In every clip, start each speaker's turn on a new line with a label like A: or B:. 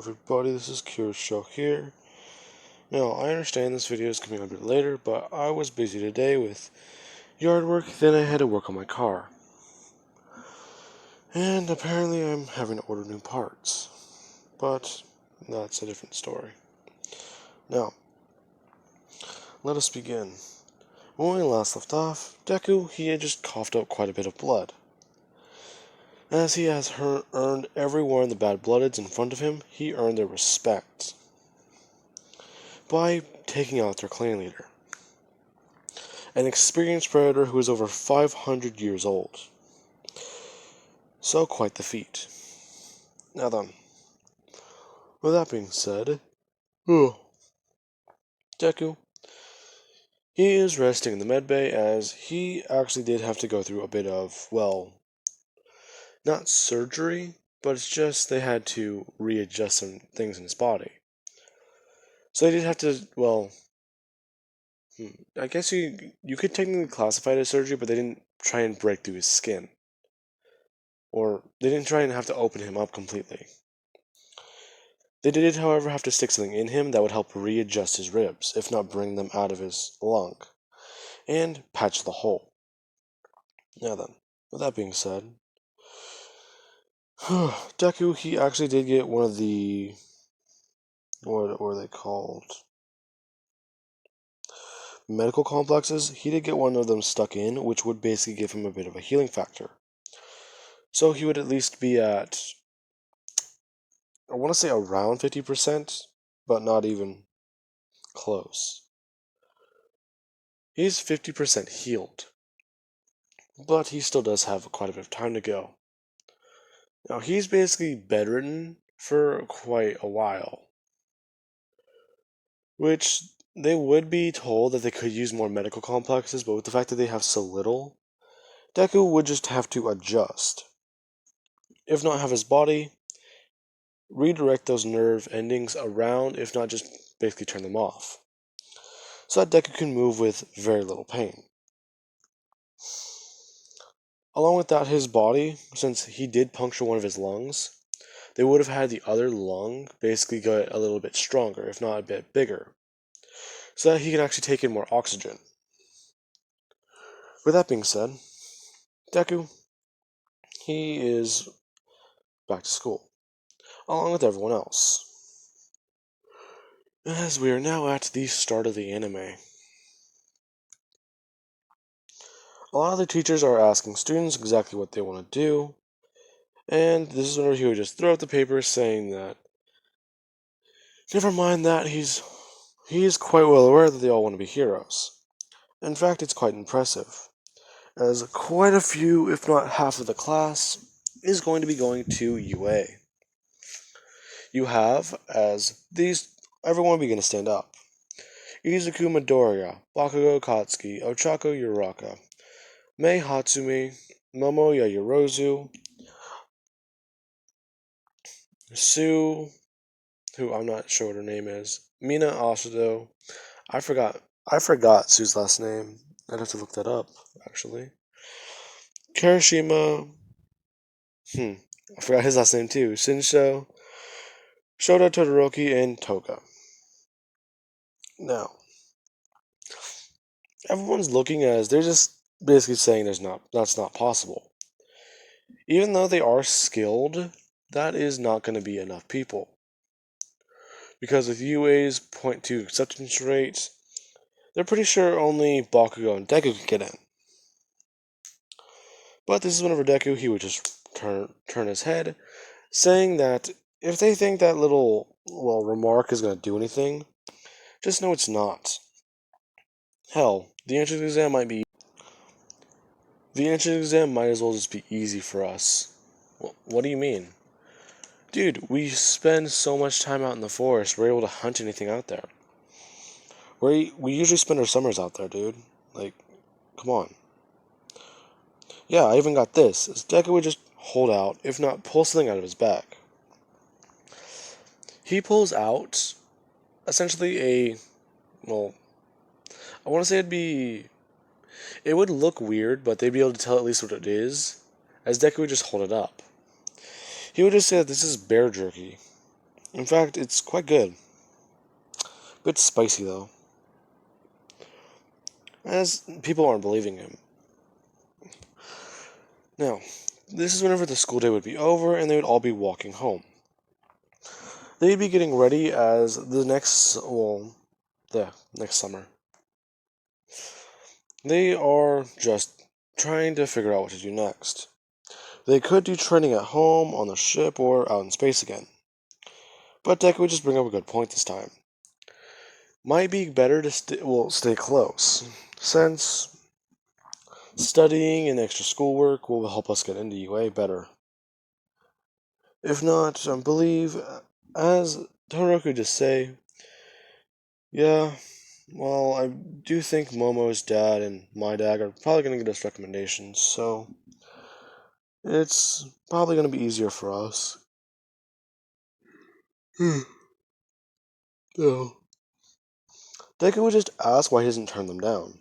A: everybody, this is Show here. Now, I understand this video is coming a bit later, but I was busy today with yard work, then I had to work on my car. And apparently I'm having to order new parts. But that's a different story. Now, let us begin. When we last left off, Deku, he had just coughed up quite a bit of blood. As he has earned every one of the bad-bloodeds in front of him, he earned their respect by taking out their clan leader, an experienced predator who is over 500 years old. So quite the feat. Now then, with that being said, Deku, he is resting in the medbay as he actually did have to go through a bit of, well, not surgery, but it's just they had to readjust some things in his body. So they did have to, well, I guess you could technically classify it as surgery, but they didn't try and break through his skin. Or they didn't try and have to open him up completely. They did, however, have to stick something in him that would help readjust his ribs, if not bring them out of his lung, and patch the hole. Now then, with that being said, Deku, he actually did get one of the, what are they called? Medical complexes. He did get one of them stuck in, which would basically give him a bit of a healing factor. So he would at least be at, I want to say around 50%, but not even close. He's 50% healed, but he still does have quite a bit of time to go. Now, he's basically bedridden for quite a while, which they would be told that they could use more medical complexes, but with the fact that they have so little, Deku would just have to adjust. If not have his body, redirect those nerve endings around, if not just basically turn them off, so that Deku can move with very little pain. Along with that, his body, since he did puncture one of his lungs, they would have had the other lung basically get a little bit stronger, if not a bit bigger, so that he can actually take in more oxygen. With that being said, Deku, he is back to school, along with everyone else. As we are now at the start of the anime. A lot of the teachers are asking students exactly what they want to do, and this is whenever he would just throw out the paper saying that, never mind that, he is quite well aware that they all want to be heroes. In fact, it's quite impressive, as quite a few, if not half of the class, is going to be going to UA. You have, as these, everyone will begin to stand up. Izuku Midoriya, Bakugo Katsuki, Ochako Uraka, Mei Hatsumi, Momo Yayorozu, Sue, who I'm not sure what her name is, Mina Asado, I forgot Sue's last name. I'd have to look that up, actually. Kirishima, I forgot his last name too, Shinsho, Shota Todoroki, and Toga. Now, everyone's looking as they're just basically saying that's not possible. Even though they are skilled, that is not going to be enough people. Because with UA's 0.2 acceptance rate, they're pretty sure only Bakugo and Deku can get in. But this is whenever Deku, he would just turn his head, saying that if they think that little, remark is going to do anything, just know it's not. Hell, the entrance exam might as well just be easy for us. What do you mean? Dude, we spend so much time out in the forest, we're able to hunt anything out there. We usually spend our summers out there, dude. Like, come on. Yeah, I even got this. Deku would just hold out, if not pull something out of his back. He pulls out, essentially I want to say it would look weird, but they'd be able to tell at least what it is, as Deku would just hold it up. He would just say that this is bear jerky. In fact, it's quite good. A bit spicy though, as people aren't believing him. Now, this is whenever the school day would be over and they would all be walking home. They'd be getting ready as the next summer. They are just trying to figure out what to do next. They could do training at home, on the ship, or out in space again. But Deku would just bring up a good point this time. Might be better to stay close, since studying and extra schoolwork will help us get into UA better. If not, I believe, as Todoroki just say, yeah, well, I do think Momo's dad and my dad are probably going to get us recommendations, so it's probably going to be easier for us. So, Deku would just ask why he doesn't turn them down.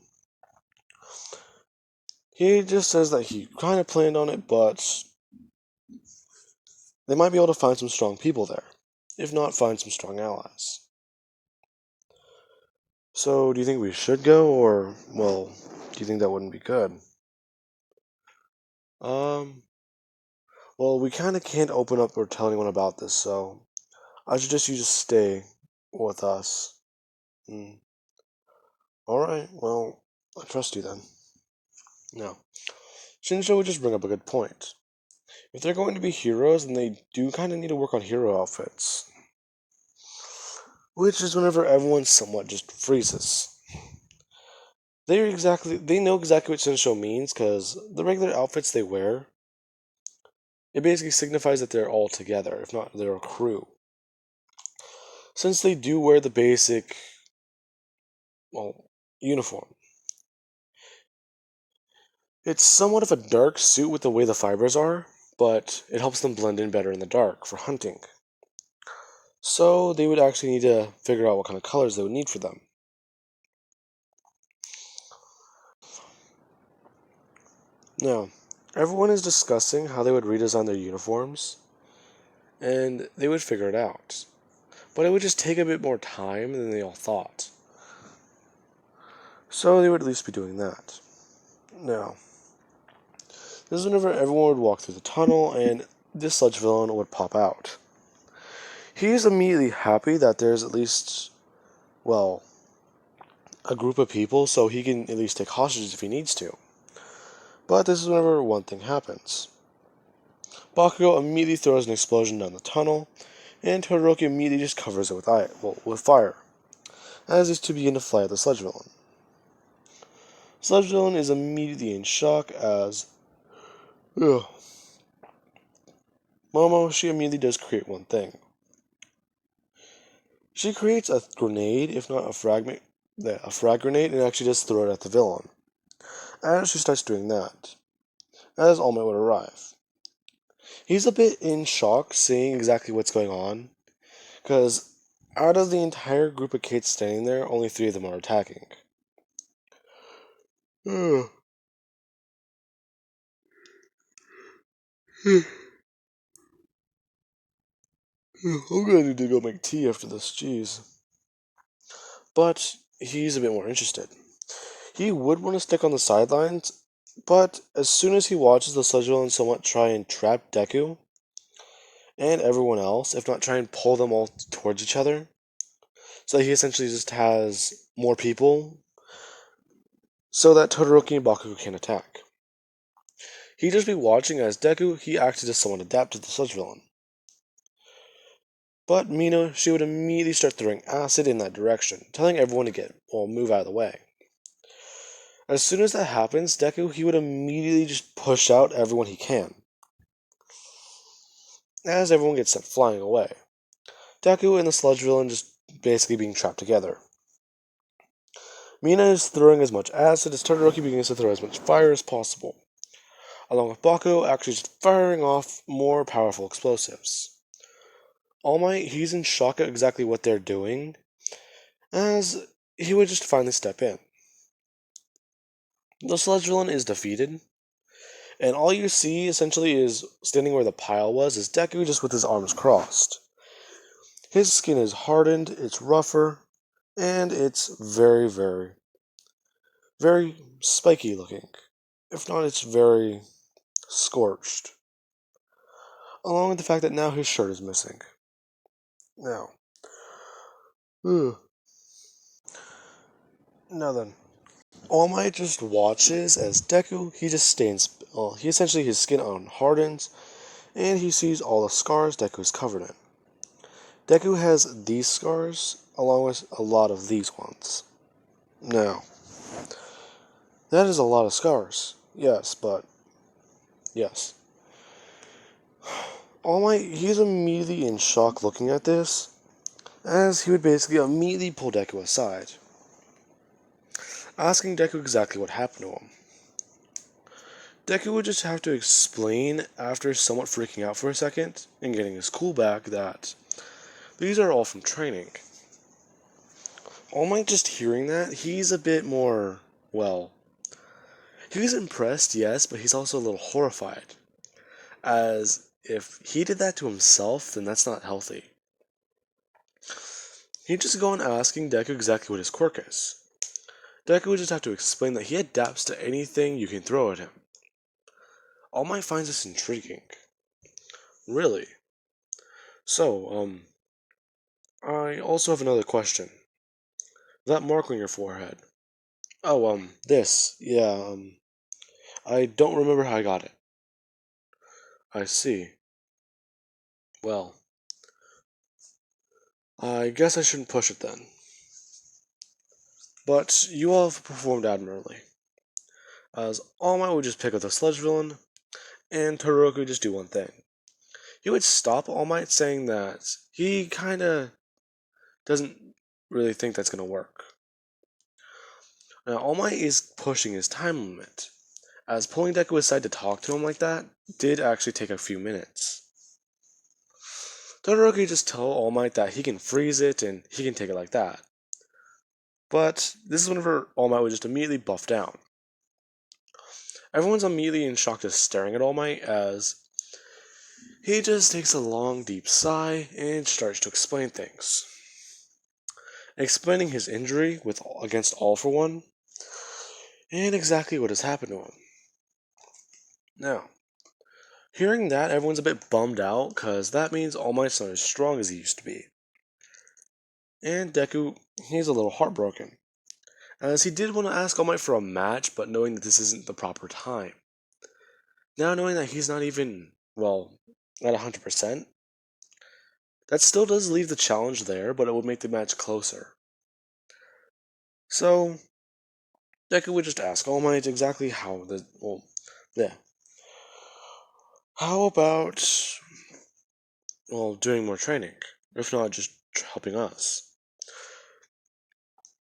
A: He just says that he kind of planned on it, but they might be able to find some strong people there. If not, find some strong allies. So, do you think we should go, or, well, do you think that wouldn't be good? Um, well, we kind of can't open up or tell anyone about this, so I suggest you just stay with us. Mm. Alright, well, I trust you then. Now, Shinjo would just bring up a good point. If they're going to be heroes, then they do kind of need to work on hero outfits. Which is whenever everyone somewhat just freezes. They know exactly what Shinjo means, because the regular outfits they wear, it basically signifies that they're all together, if not they're a crew. Since they do wear the basic, well, uniform. It's somewhat of a dark suit with the way the fibers are, but it helps them blend in better in the dark for hunting. So they would actually need to figure out what kind of colors they would need for them. Now, everyone is discussing how they would redesign their uniforms, and they would figure it out. But it would just take a bit more time than they all thought. So they would at least be doing that. Now, this is whenever everyone would walk through the tunnel and this sludge villain would pop out. He's immediately happy that there's at least, well, a group of people so he can at least take hostages if he needs to. But this is whenever one thing happens. Bakugo immediately throws an explosion down the tunnel, and Todoroki immediately just covers it with fire, as is to begin to fly at the sludge villain. Sludge villain is immediately in shock as ugh. Momo, she immediately does create one thing. She creates a grenade, if not a frag grenade, and actually just throw it at the villain. As she starts doing that, as All Might would arrive. He's a bit in shock seeing exactly what's going on, because out of the entire group of kids standing there, only 3 of them are attacking. I'm gonna need to go make tea after this, jeez. But he's a bit more interested. He would want to stick on the sidelines, but as soon as he watches the Sludge Villain somewhat try and trap Deku and everyone else, if not try and pull them all towards each other, so he essentially just has more people so that Todoroki and Bakugo can attack. He'd just be watching as Deku, he acted as someone adapted to the Sludge Villain. But Mina, she would immediately start throwing acid in that direction, telling everyone to move out of the way. As soon as that happens, Deku, he would immediately just push out everyone he can, as everyone gets sent flying away. Deku and the Sludge Villain just basically being trapped together. Mina is throwing as much acid as Todoroki begins to throw as much fire as possible, along with Bakugo actually just firing off more powerful explosives. All Might, he's in shock at exactly what they're doing, as he would just finally step in. The Sludge Villain is defeated, and all you see essentially is standing where the pile was is Deku just with his arms crossed. His skin is hardened, it's rougher, and it's very, very, very spiky looking. If not, it's very scorched. Along with the fact that now his shirt is missing. Now, ugh. Now then, All Might just watches as Deku, he just stands, he essentially, his skin hardens, and he sees all the scars Deku is covered in. Deku has these scars, along with a lot of these ones. Now, that is a lot of scars. Yes, but, yes. All Might, he's immediately in shock looking at this, as he would basically immediately pull Deku aside, asking Deku exactly what happened to him. Deku would just have to explain, after somewhat freaking out for a second and getting his cool back, that these are all from training. All Might just hearing that, he's a bit more, well, he's impressed, yes, but he's also a little horrified. As if he did that to himself, then that's not healthy. He'd just go on asking Deku exactly what his quirk is. Deku would just have to explain that he adapts to anything you can throw at him. All Might finds this intriguing. Really? So, I also have another question. That mark on your forehead. Oh, this. Yeah, I don't remember how I got it. I see. Well, I guess I shouldn't push it then. But you all have performed admirably. As All Might would just pick up the sludge villain, and Todoroki would just do one thing. He would stop All Might saying that he kinda doesn't really think that's gonna work. Now, All Might is pushing his time limit, as pulling Deku aside to talk to him like that did actually take a few minutes. Todoroki just tell All Might that he can freeze it and he can take it like that. But this is whenever All Might would just immediately buff down. Everyone's immediately in shock, just staring at All Might as he just takes a long, deep sigh and starts to explain things. Explaining his injury against All for One, and exactly what has happened to him. Now, hearing that, everyone's a bit bummed out, because that means All Might's not as strong as he used to be. And Deku, he's a little heartbroken, as he did want to ask All Might for a match, but knowing that this isn't the proper time. Now knowing that he's not even, well, at 100%, that still does leave the challenge there, but it would make the match closer. So, Deku would just ask All Might exactly how yeah. How about, doing more training? If not, just helping us.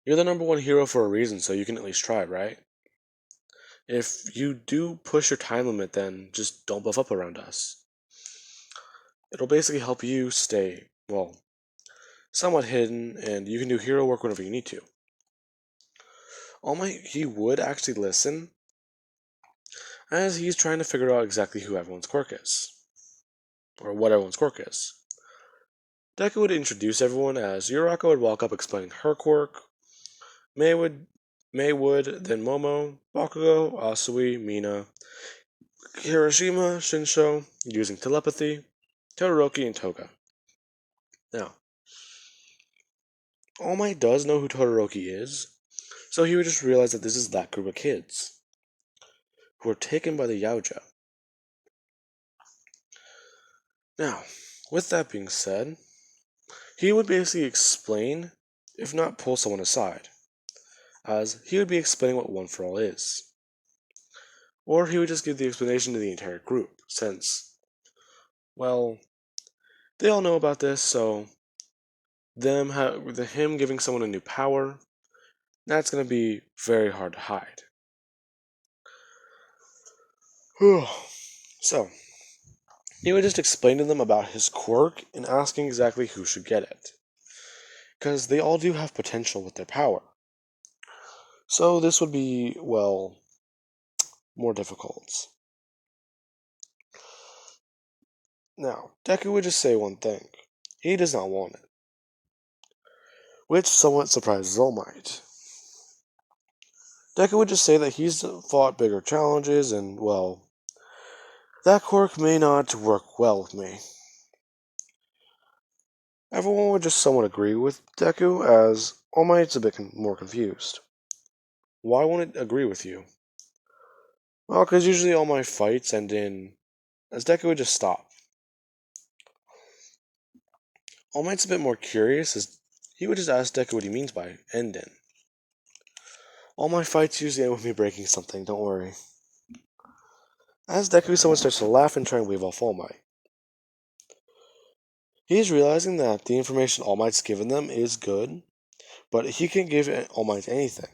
A: You're the number one hero for a reason, so you can at least try, right? If you do push your time limit, then just don't buff up around us. It'll basically help you stay, somewhat hidden, and you can do hero work whenever you need to. All Might, he would actually listen, as he's trying to figure out exactly who everyone's quirk is, or what everyone's quirk is. Deku would introduce everyone as Yurako would walk up explaining her quirk, May would, then Momo, Bakugo, Asui, Mina, Hiroshima, Shinsho, using telepathy, Todoroki, and Toga. Now, All Might does know who Todoroki is, so he would just realize that this is that group of kids who were taken by the Yaoja. Now, with that being said, he would basically explain, if not pull someone aside, as he would be explaining what One for All is. Or he would just give the explanation to the entire group, since, they all know about this, so him giving someone a new power, that's going to be very hard to hide. So, he would just explain to them about his quirk and asking exactly who should get it. Because they all do have potential with their power. So this would be, more difficult. Now, Deku would just say one thing. He does not want it. which somewhat surprises All Might. Deku would just say that he's fought bigger challenges and, well, that quirk may not work well with me. Everyone would just somewhat agree with Deku, as All Might's a bit more confused. Why won't it agree with you? Well, because usually all my fights end in, as Deku would just stop. All Might's a bit more curious, as he would just ask Deku what he means by end in. All my fights usually end with me breaking something, don't worry. As Deku, someone starts to laugh and try and wave off All Might. He's realizing that the information All Might's given them is good, but he can't give All Might anything.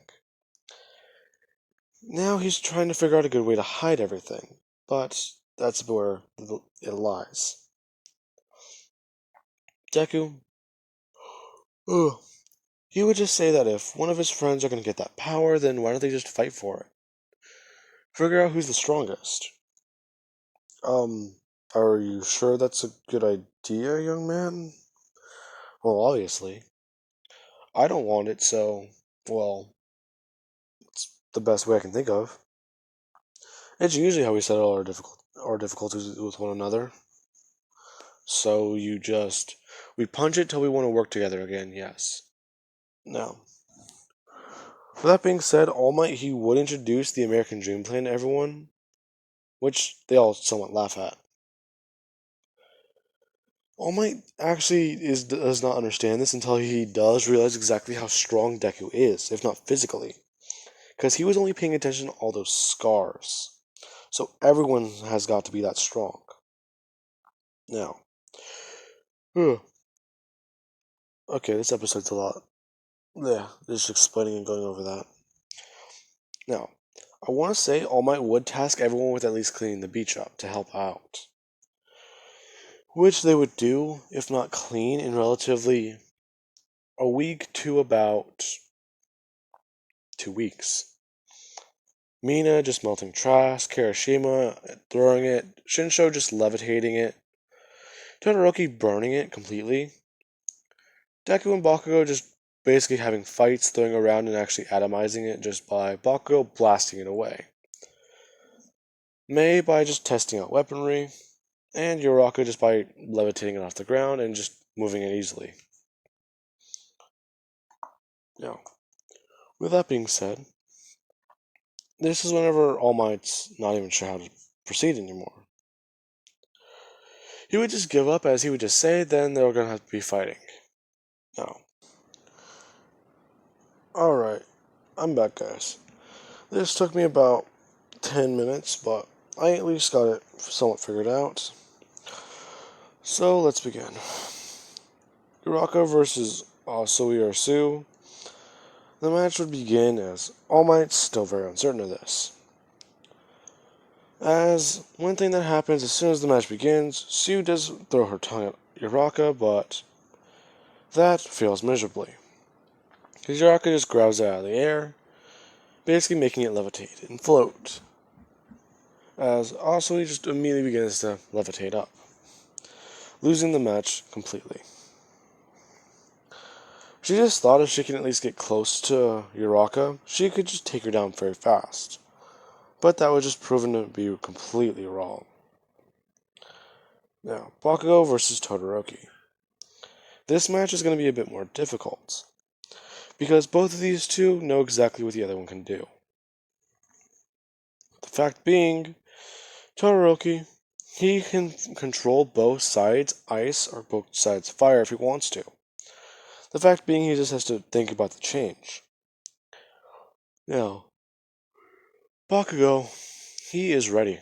A: Now he's trying to figure out a good way to hide everything, but that's where it lies. Deku, ugh, he would just say that if one of his friends are going to get that power, then why don't they just fight for it? Figure out who's the strongest. Are you sure that's a good idea, young man? Well, obviously. I don't want it, so, well, it's the best way I can think of. It's usually how we settle our difficulties with one another. So we punch it till we want to work together again, yes. Now, for that being said, All Might, he would introduce the American Dream Plan to everyone, which they all somewhat laugh at. All Might actually does not understand this until he does realize exactly how strong Deku is, if not physically, because he was only paying attention to all those scars. So everyone has got to be that strong. Now, okay, this episode's a lot. Yeah, just explaining and going over that. Now, I want to say All Might would task everyone with at least cleaning the beach up to help out. Which they would do, if not clean, in relatively a week to about 2 weeks. Mina just melting trash, Kirishima throwing it, Shinsho just levitating it, Todoroki burning it completely, Deku and Bakugo just basically having fights, throwing around and actually atomizing it just by Bakugo blasting it away. Mei by just testing out weaponry, and Uraka just by levitating it off the ground and just moving it easily. Now, with that being said, this is whenever All Might's not even sure how to proceed anymore. He would just give up, as he would just say, then they're gonna have to be fighting. Now, alright, I'm back, guys. This took me about 10 minutes, but I at least got it somewhat figured out. So, let's begin. Uraka versus Asui or Su. The match would begin as All Might's still very uncertain of this. As one thing that happens as soon as the match begins, Su does throw her tongue at Uraka, but that fails miserably. Because Uraka just grabs it out of the air, basically making it levitate and float. As Asui just immediately begins to levitate up, losing the match completely. She just thought if she can at least get close to Uraka, she could just take her down very fast. But that was just proven to be completely wrong. Now, Bakugo versus Todoroki. This match is going to be a bit more difficult, because both of these two know exactly what the other one can do. The fact being, Todoroki, he can control both sides ice or both sides fire if he wants to. The fact being, he just has to think about the change. Now, Bakugo, he is ready,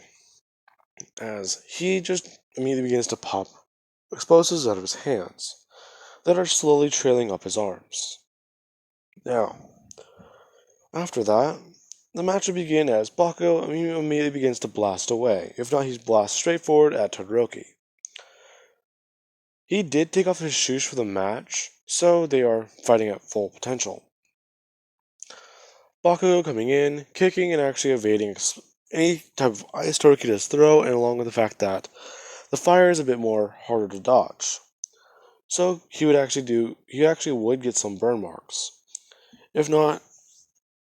A: as he just immediately begins to pop explosives out of his hands that are slowly trailing up his arms. Now, after that, the match will begin as Bakugo immediately begins to blast away. If not, he's blast straight forward at Todoroki. He did take off his shoes for the match, so they are fighting at full potential. Bakugo coming in, kicking, and actually evading any type of ice Todoroki does throw, and along with the fact that the fire is a bit more harder to dodge. So he actually would get some burn marks, if not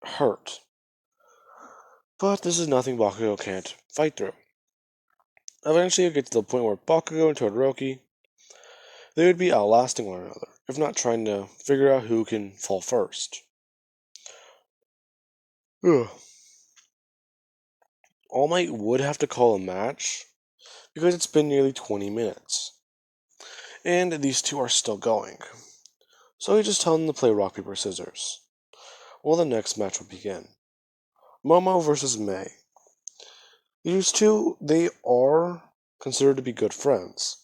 A: hurt. But this is nothing Bakugo can't fight through. Eventually it gets to the point where Bakugo and Todoroki, they would be outlasting one another, if not trying to figure out who can fall first. Ugh. All Might would have to call a match, because it's been nearly 20 minutes. And these two are still going. So he just tells them to play rock, paper, scissors. Well, the next match will begin. Momo versus Mei. These two, they are considered to be good friends.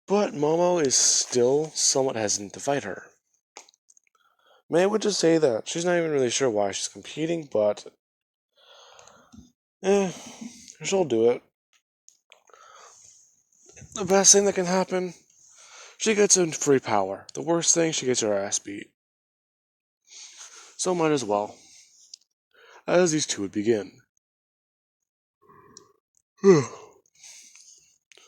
A: But Momo is still somewhat hesitant to fight her. Mei would just say that she's not even really sure why she's competing, but she'll do it. The best thing that can happen, she gets in free power. The worst thing, she gets her ass beat. So might as well. As these two would begin.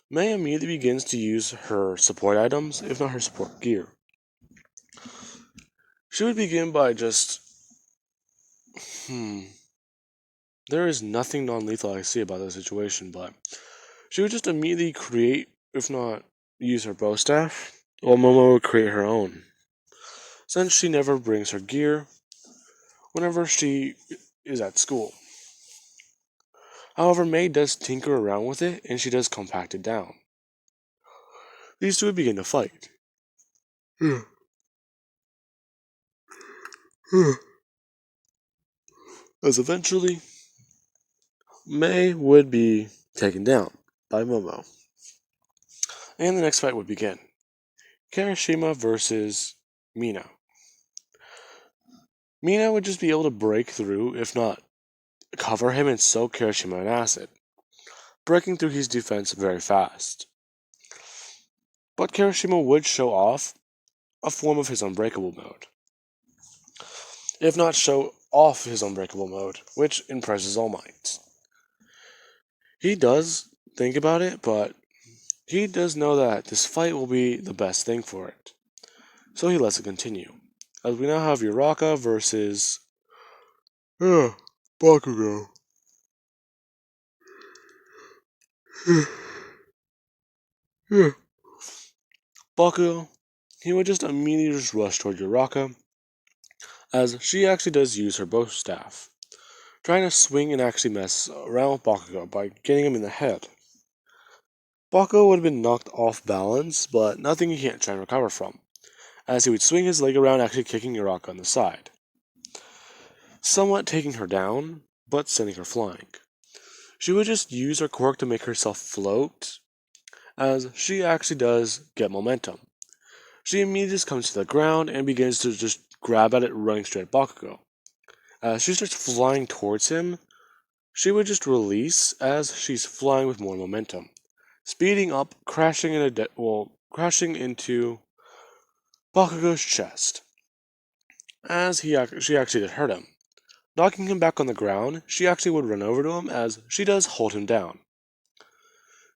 A: Mei immediately begins to use her support items, if not her support gear. She would begin by just... There is nothing non-lethal I see about this situation, but she would just immediately create, if not use her bow staff, while Momo would create her own. Since she never brings her gear whenever she is at school. However, Mei does tinker around with it, and she does compact it down. These two would begin to fight. As eventually, Mei would be taken down by Momo. And the next fight would begin. Kirishima versus Mina. Mina would just be able to break through, if not cover him and soak Kirishima in acid, breaking through his defense very fast. But Kirishima would show off a form of his unbreakable mode. If not show off his unbreakable mode, which impresses All Might. He does think about it, but he does know that this fight will be the best thing for it. So he lets it continue. As we now have Uraka versus Bakugo. Bakugo, he would just immediately just rush toward Uraka, as she actually does use her bow staff, trying to swing and actually mess around with Bakugo by getting him in the head. Bakugo would have been knocked off balance, but nothing he can't try and recover from, as he would swing his leg around, actually kicking Uraka on the side, somewhat taking her down, but sending her flying. She would just use her quirk to make herself float, as she actually does get momentum. She immediately just comes to the ground and begins to just grab at it, running straight at Bakugo. As she starts flying towards him, she would just release as she's flying with more momentum, speeding up, crashing into Bakugo's chest. As she actually did hurt him. Knocking him back on the ground, she actually would run over to him as she does hold him down.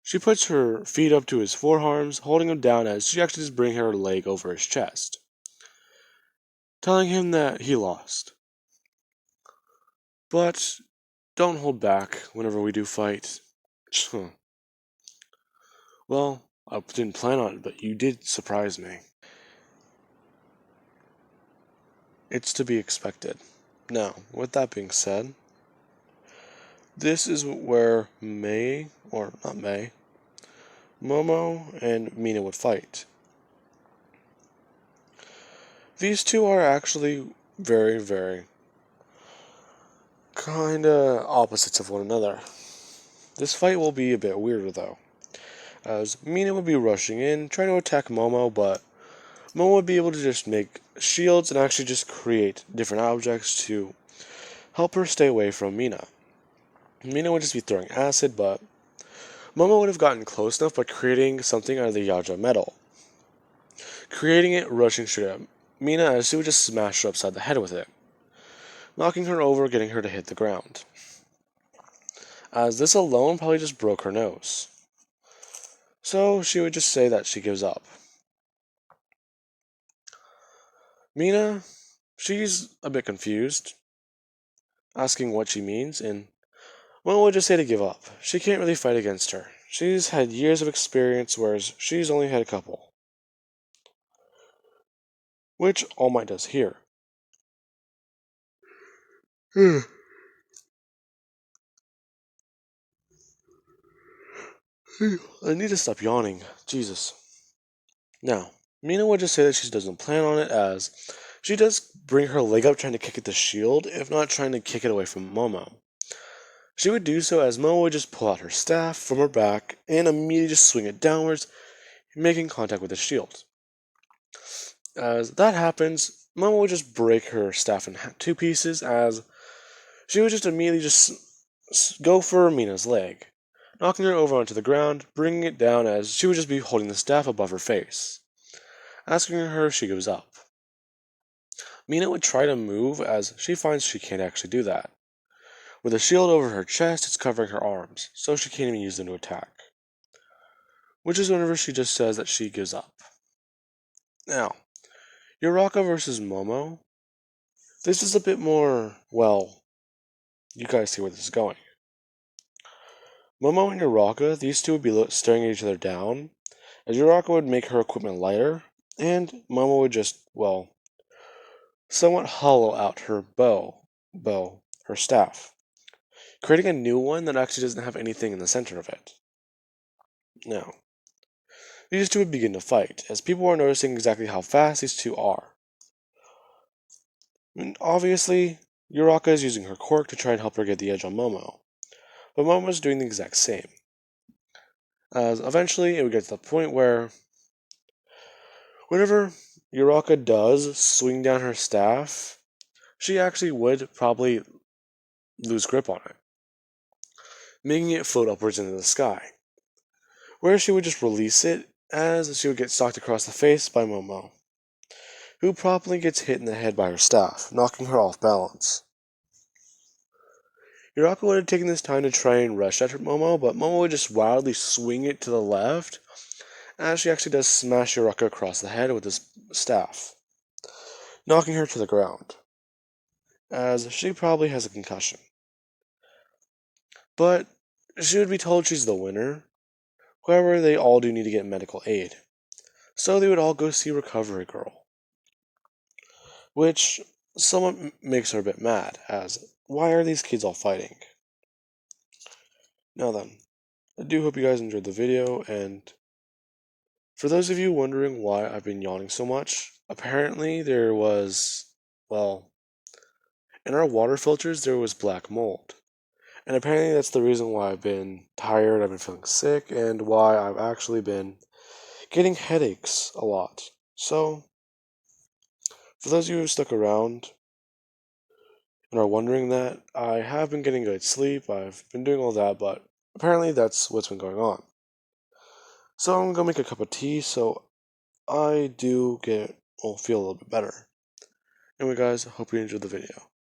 A: She puts her feet up to his forearms, holding him down as she actually just brings her leg over his chest, telling him that he lost. But don't hold back whenever we do fight. Well, I didn't plan on it, but you did surprise me. It's to be expected. Now, with that being said, this is where Momo and Mina would fight. These two are actually very, very kinda opposites of one another. This fight will be a bit weirder though, as Mina would be rushing in, trying to attack Momo, but Momo would be able to just make shields and actually just create different objects to help her stay away from Mina. Mina would just be throwing acid, but Momo would have gotten close enough by creating something out of the Yaja metal. Creating it, rushing straight at Mina as she would just smash her upside the head with it, knocking her over, getting her to hit the ground. As this alone probably just broke her nose. So she would just say that she gives up. Mina, she's a bit confused, asking what she means, and one would just say to give up. She can't really fight against her. She's had years of experience, whereas she's only had a couple. Which All Might does here. I need to stop yawning. Jesus. Now, Mina would just say that she doesn't plan on it, as she does bring her leg up trying to kick at the shield, if not trying to kick it away from Momo. She would do so as Momo would just pull out her staff from her back and immediately just swing it downwards, making contact with the shield. As that happens, Momo would just break her staff in two pieces, as she would just immediately just go for Mina's leg, knocking her over onto the ground, bringing it down as she would just be holding the staff above her face, asking her if she gives up. Mina would try to move as she finds she can't actually do that. With a shield over her chest, it's covering her arms, so she can't even use them to attack. Which is whenever she just says that she gives up. Now, Uraka versus Momo. This is a bit more, well, you guys see where this is going. Momo and Uraka, these two would be staring at each other down, as Uraka would make her equipment lighter, and Momo would just, well, somewhat hollow out her her staff, creating a new one that actually doesn't have anything in the center of it. Now, these two would begin to fight, as people are noticing exactly how fast these two are. And obviously, Uraka is using her quirk to try and help her get the edge on Momo, but Momo is doing the exact same. As eventually it would get to the point where, whenever Uraka does swing down her staff, she actually would probably lose grip on it, making it float upwards into the sky, where she would just release it as she would get socked across the face by Momo, who promptly gets hit in the head by her staff, knocking her off balance. Uraka would have taken this time to try and rush at her Momo, but Momo would just wildly swing it to the left, as she actually does smash Uraka across the head with his staff, knocking her to the ground, as she probably has a concussion. But she would be told she's the winner. However, they all do need to get medical aid, so they would all go see Recovery Girl, which somewhat makes her a bit mad, as why are these kids all fighting? Now then, I do hope you guys enjoyed the video, and for those of you wondering why I've been yawning so much, apparently there was, well, in our water filters there was black mold. And apparently that's the reason why I've been tired, I've been feeling sick, and why I've actually been getting headaches a lot. So, for those of you who stuck around and are wondering that, I have been getting good sleep, I've been doing all that, but apparently that's what's been going on. So I'm gonna make a cup of tea so I do feel a little bit better. Anyway guys, I hope you enjoyed the video.